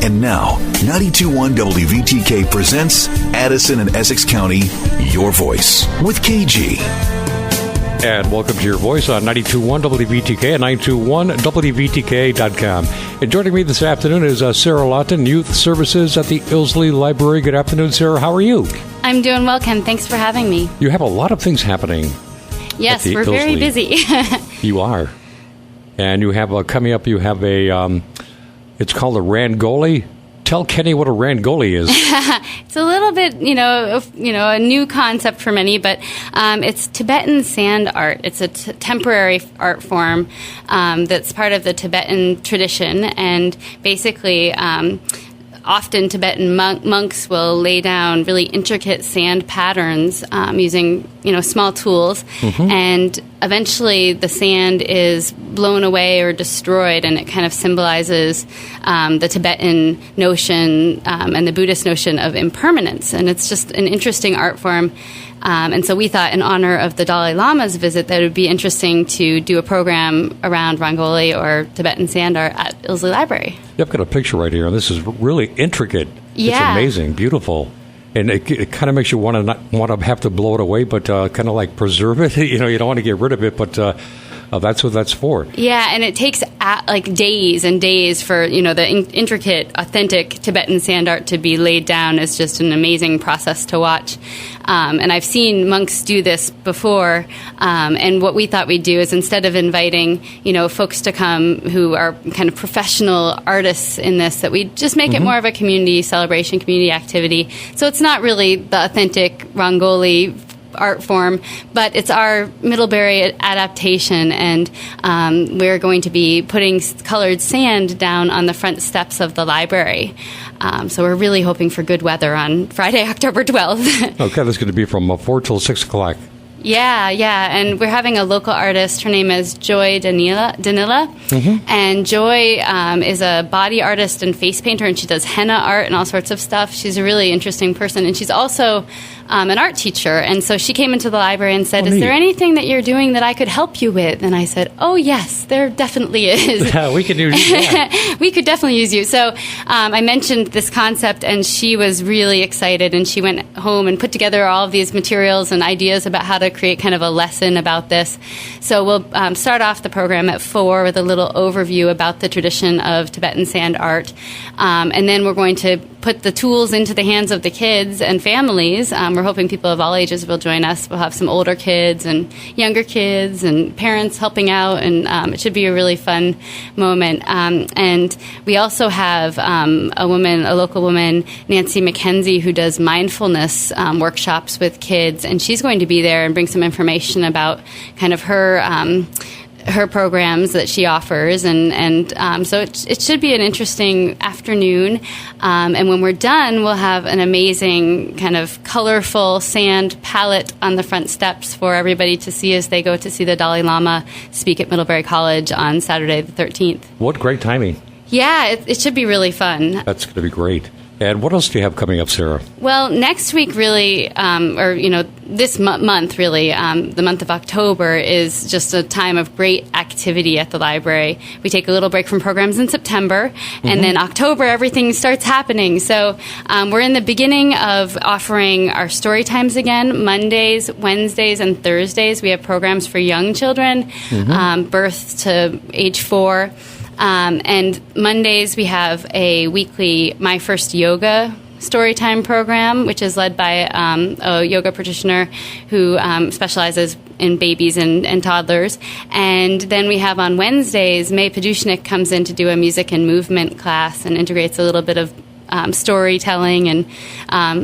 And now, 92.1 WVTK presents Addison and Essex County, Your Voice, with KG. And welcome to Your Voice on 92.1 WVTK and 921WVTK.com. And joining me this afternoon is Sarah Lawton, Youth Services at the Ilsley Library. Good afternoon, Sarah. How are you? I'm doing well, Ken. Thanks for having me. You have a lot of things happening. Yes, we're very busy. You are. And you have coming up, you have a, it's called a Rangoli. Tell Kenny what a Rangoli is. It's a little bit, a new concept for many, but it's Tibetan sand art. It's a temporary art form that's part of the Tibetan tradition, and basically often Tibetan monks will lay down really intricate sand patterns using, small tools, and eventually the sand is blown away or destroyed, and it kind of symbolizes the Tibetan notion and the Buddhist notion of impermanence. And it's just an interesting art form. And so we thought, in honor of the Dalai Lama's visit, that it would be interesting to do a program around Rangoli or Tibetan sand art at Ilsley Library. I've got a picture right here. This is really intricate. Yeah. It's amazing, beautiful. And it kind of makes you want to have to blow it away, but kind of like preserve it. You don't want to get rid of it, but that's what that's for. Yeah, and it takes days and days for the intricate, authentic Tibetan sand art to be laid down. Is just an amazing process to watch. And I've seen monks do this before. And what we thought we'd do is, instead of inviting folks to come who are kind of professional artists in this, that we'd just make it more of a community celebration, community activity. So it's not really the authentic Rangoli art form, but it's our Middlebury adaptation, and we're going to be putting colored sand down on the front steps of the library. So we're really hoping for good weather on Friday, October 12th. Okay, that's going to be from 4 till 6 o'clock. Yeah, and we're having a local artist. Her name is Joy Danila, and Joy is a body artist and face painter, and she does henna art and all sorts of stuff. She's a really interesting person, and she's also an art teacher. And so she came into the library and said, "Is there anything that you're doing that I could help you with?" And I said, "Oh, yes, there definitely is." We could use you. We could definitely use you. So I mentioned this concept, and she was really excited, and she went home and put together all of these materials and ideas about how to create kind of a lesson about this. So we'll start off the program at 4 with a little overview about the tradition of Tibetan sand art. And then we're going to put the tools into the hands of the kids and families. We're hoping people of all ages will join us. We'll have some older kids and younger kids and parents helping out, and it should be a really fun moment. And we also have a local woman, Nancy McKenzie, who does mindfulness workshops with kids, and she's going to be there and bring some information about kind of her programs that she offers, and so it should be an interesting afternoon. And when we're done, we'll have an amazing kind of colorful sand palette on the front steps for everybody to see as they go to see the Dalai Lama speak at Middlebury College on Saturday the 13th. What great timing. Yeah, it should be really fun. That's going to be great. And what else do you have coming up, Sarah? Well, next week really, this month really, the month of October is just a time of great activity at the library. We take a little break from programs in September, and then October everything starts happening. So we're in the beginning of offering our story times again. Mondays, Wednesdays, and Thursdays we have programs for young children, birth to age 4. And Mondays we have a weekly My First Yoga Storytime program, which is led by a yoga practitioner who specializes in babies and toddlers. And then we have on Wednesdays, May Padushnik comes in to do a music and movement class and integrates a little bit of storytelling and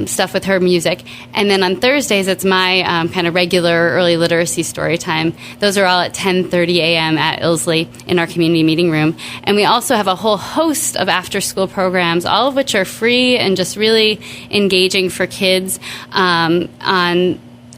stuff with her music. And then on Thursdays, it's my kind of regular early literacy story time. Those are all at 10:30 a.m. at Ilsley in our community meeting room. And we also have a whole host of after-school programs, all of which are free and just really engaging for kids on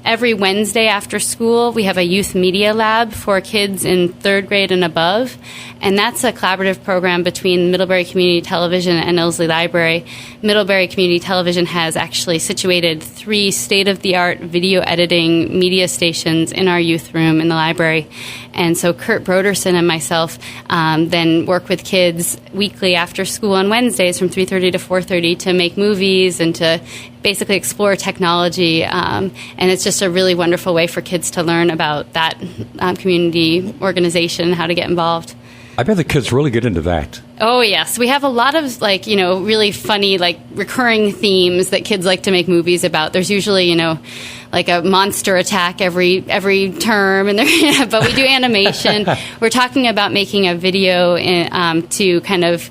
every Wednesday after school, we have a youth media lab for kids in 3rd grade and above. And that's a collaborative program between Middlebury Community Television and Ilsley Library. Middlebury Community Television has actually situated 3 state-of-the-art video editing media stations in our youth room in the library. And so Kurt Broderson and myself then work with kids weekly after school on Wednesdays from 3:30 to 4:30 to make movies and to basically explore technology. And it's just a really wonderful way for kids to learn about that community organization, how to get involved. I bet the kids really get into that. Oh, yes. We have a lot of, really funny, recurring themes that kids like to make movies about. There's usually, like a monster attack every term, and but we do animation. We're talking about making a video to kind of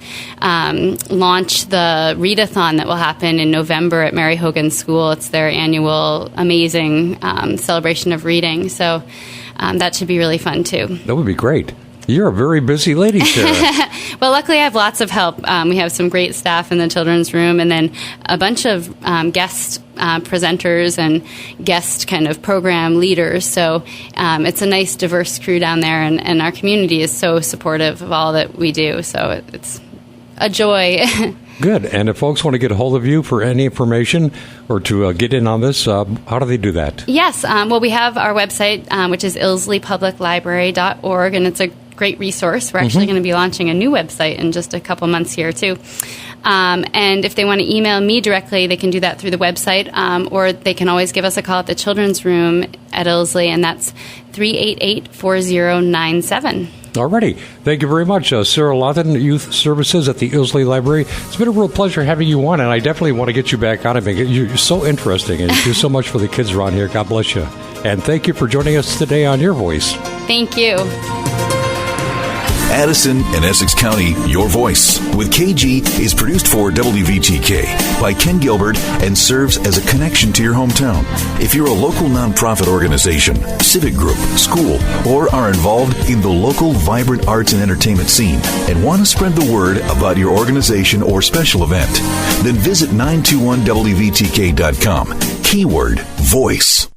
launch the readathon that will happen in November at Mary Hogan School. It's their annual amazing celebration of reading. So that should be really fun, too. That would be great. You're a very busy lady, Sarah. Well, luckily I have lots of help. We have some great staff in the children's room, and then a bunch of guest presenters and guest kind of program leaders. So it's a nice, diverse crew down there, and our community is so supportive of all that we do. So it's a joy. Good. And if folks want to get a hold of you for any information or to get in on this, how do they do that? Yes. Well, we have our website, which is ilsleypubliclibrary.org, and it's a great resource. We're actually going to be launching a new website in just a couple months here, too. And if they want to email me directly, they can do that through the website, or they can always give us a call at the Children's Room at Ilsley, and that's 388-4097. Alrighty. Thank you very much, Sarah Lawton, Youth Services at the Ilsley Library. It's been a real pleasure having you on, and I definitely want to get you back on. You're so interesting, and you do so much for the kids around here. God bless you. And thank you for joining us today on Your Voice. Thank you. Addison and Essex County, Your Voice with KG is produced for WVTK by Ken Gilbert and serves as a connection to your hometown. If you're a local nonprofit organization, civic group, school, or are involved in the local vibrant arts and entertainment scene and want to spread the word about your organization or special event, then visit 921WVTK.com. Keyword Voice.